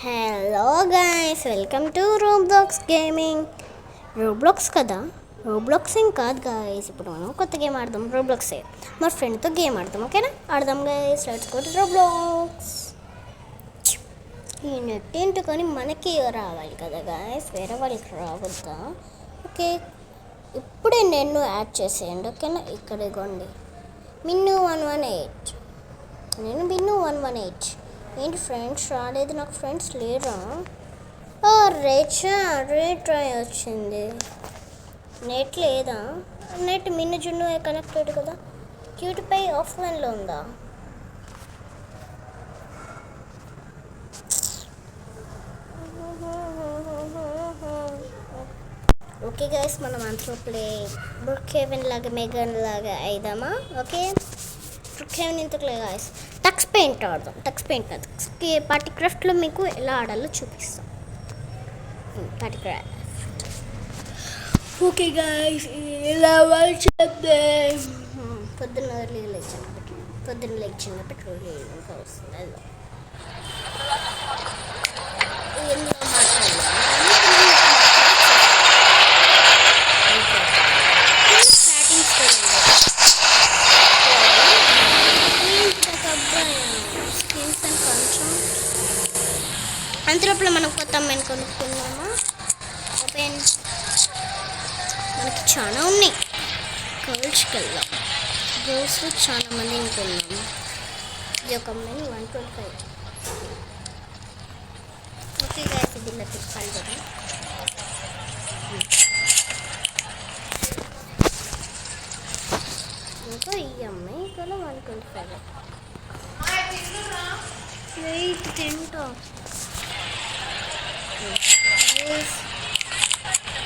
Hello guys, welcome to Roblox gaming. Roblox కదా, Roblox ఏం కాదు గైస్. ఇప్పుడు మనం కొత్త గేమ్ ఆడదాం. రోబ్లాక్సే, మా ఫ్రెండ్తో గేమ్ ఆడదాం. ఓకేనా? ఆడదాం guys. Let's go to Roblox. ఈ నెట్ ఏంటో మనకి రావాలి కదా గైస్, వేరే వాళ్ళకి రావద్దా? ఓకే, ఇప్పుడే నేను యాడ్ చేసేయండి. ఓకేనా? ఇక్కడ ఇగోండి, మిన్ను 118. నేను మిన్ను 118. ఏంటి ఫ్రెండ్స్ రాలేదు? నాకు ఫ్రెండ్స్ లేరా? రేట్ ట్రై వచ్చింది. నెట్ లేదా? నెట్ మిన్ను జున్ను కనెక్టెడ్ కదా. క్యూట్పై ఆఫ్లైన్లో ఉందా? ఓకే గైస్, మనం అంతా ప్లే బ్రుక్హెవెన్ లాగా మెగన్ లాగా అయిదామా? ఓకే, బ్రుక్హెవెన్ ఇంతకులే గైస్. టక్స్ పెయింట్ ఆడదాం. టక్స్ పెయింట్ కాదు, పార్టీ క్రాఫ్ట్లో మీకు ఎలా ఆడాలో చూపిస్తాం. Party craft. ఓకే గైస్, ఇలా చేద్దాం. పొద్దున్న లేచిన పెట్రోల్ ఇంకా వస్తుంది. అది ఎందులో మాట్లాడాలి. అంతలోపల మనం కొత్త అమ్మాయిని కొనుక్కున్నామా? ఓపెన్. మనకి చాలా ఉన్నాయి. గర్ల్స్కి వెళ్దాం. గర్ల్స్ చాలా మందిని కొన్నాము. ఇది ఒక అమ్మాయిని 125. ఓకే గైస్, ఇది ఇలా తిప్పాలి కదా. ఇంకా ఈ అమ్మాయి కూడా 125. వెయిట్ తింటా.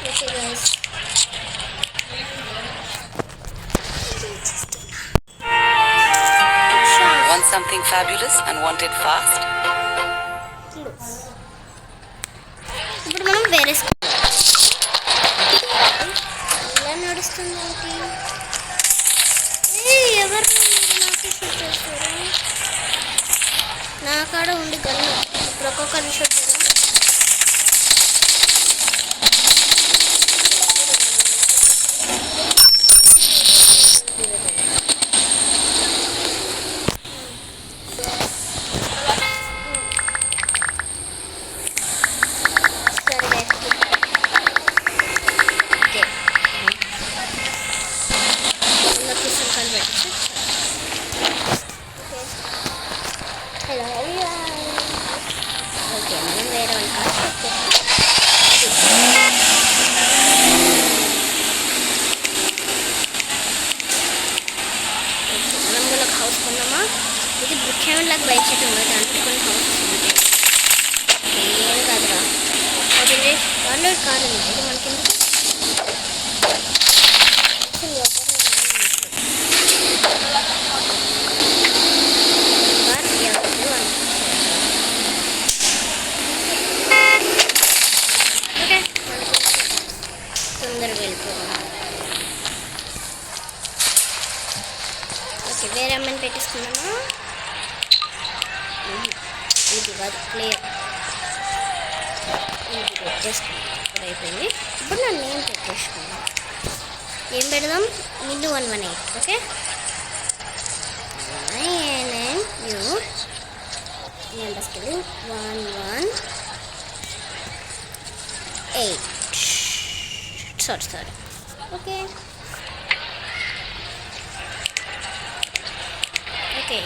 Okay guys, Want something fabulous and want it fast? ఇప్పుడు మనం వేరే ఇలా నడుస్తుంది. ఎవరు నాకు షూట్ చేస్తారు? నా కాడ ఉండి గన్ను. ఇప్పుడు ఒక్కొక్కరిని షూట్ చేద్దాం. ఇది బ్రుక్హెవెన్ లాగా బయట చెట్టు ఉంది. దాంట్లో కొన్ని హౌసెస్ ఉంటాయి. ఏం కాదురా, వాళ్ళు కాదు. ఇది మనకి తొందరగా వెళ్ళిపోవాలి. ఓకే, వేరే అమ్మాయిని పెట్టేసుకున్నామా? ఇది కాదు, ప్లేయర్. ఇది పెట్టేసుకున్నాం. ఇప్పుడు అయిపోయింది. ఇప్పుడు నా నేమ్ పెట్టేసుకున్నాం. ఏం పెడదాం? మిన్ను 118. Okay, you number spelling 118. Sorry. Okay,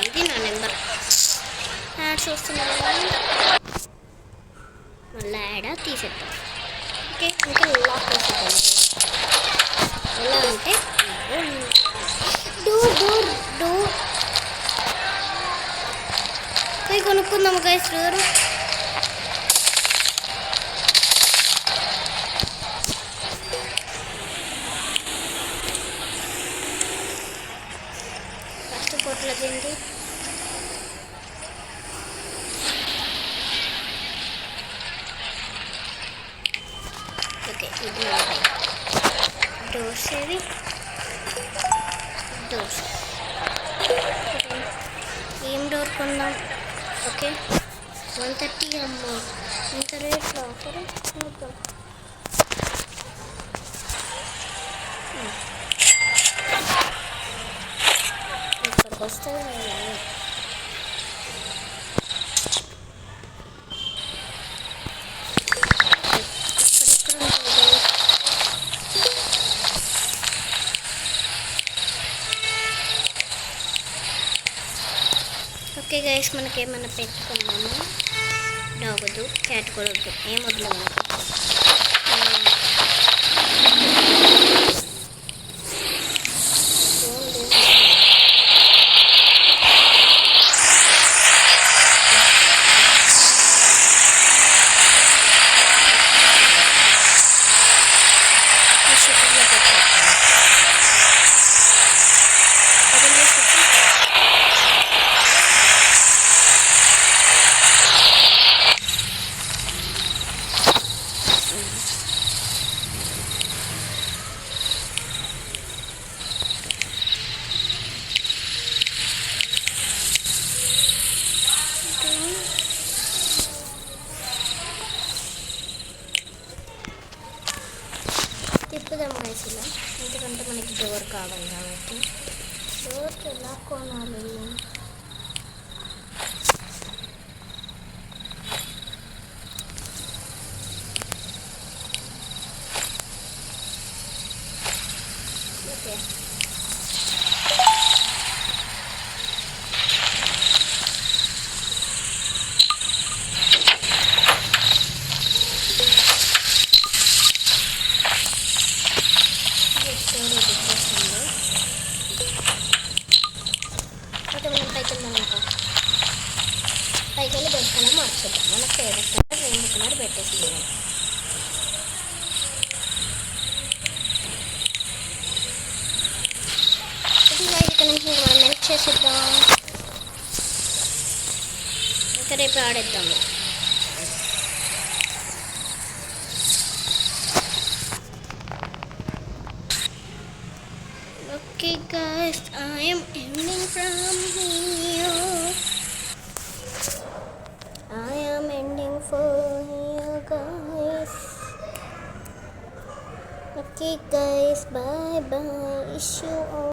ఇది నా నెంబర్. యాడ్స్ వస్తున్నాయి. మళ్ళీ యాడ్ తీసేద్దాం. ఓకే, ఇంకా లాక్ వేసేద్దాం. ఎలా అంటే డోర్ పోయి కొనుక్కుందాము గైస్. డోర్ ఫస్ట్ కోట్లో తిండి. ఓకే, ఇది డోర్స్. ఏవి డోర్స్? ఏం డోర్ కొందాం? ఓకే, 130 అమ్మ ఇంత రేట్లో ఆఫర్ చూద్దాం. ఇక్కడికి వస్తే ఓకే గైస్, మనకి ఏమన్నా పెట్టుకున్నాము. డాగ్ వద్దు, క్యాట్ కూడా వద్దు, ఏం వద్దు మనకు. తిప్పుదాం గైస్ ఇలా, ఎందుకంటే మనకి డోర్ కావాలి కాబట్టి. డోర్కి ఎలా కొనాలి? ఓకే, ఓకే మనం పైకి వెళ్దాం. ఇంకా పైకి వెళ్ళి బెడ్ కలర్ మార్చేద్దాం. మనకు ఫేవరెట్ కలర్ రెయిన్బో కలర్ పెట్టేసింది. ఇక్కడ నుంచి మనం మెల్ట్ చేసేద్దాం. ఇంకా రేపు ఆడేద్దాము. Okay guys, I am ending from here. I am ending for here guys. Okay guys, bye bye. Issue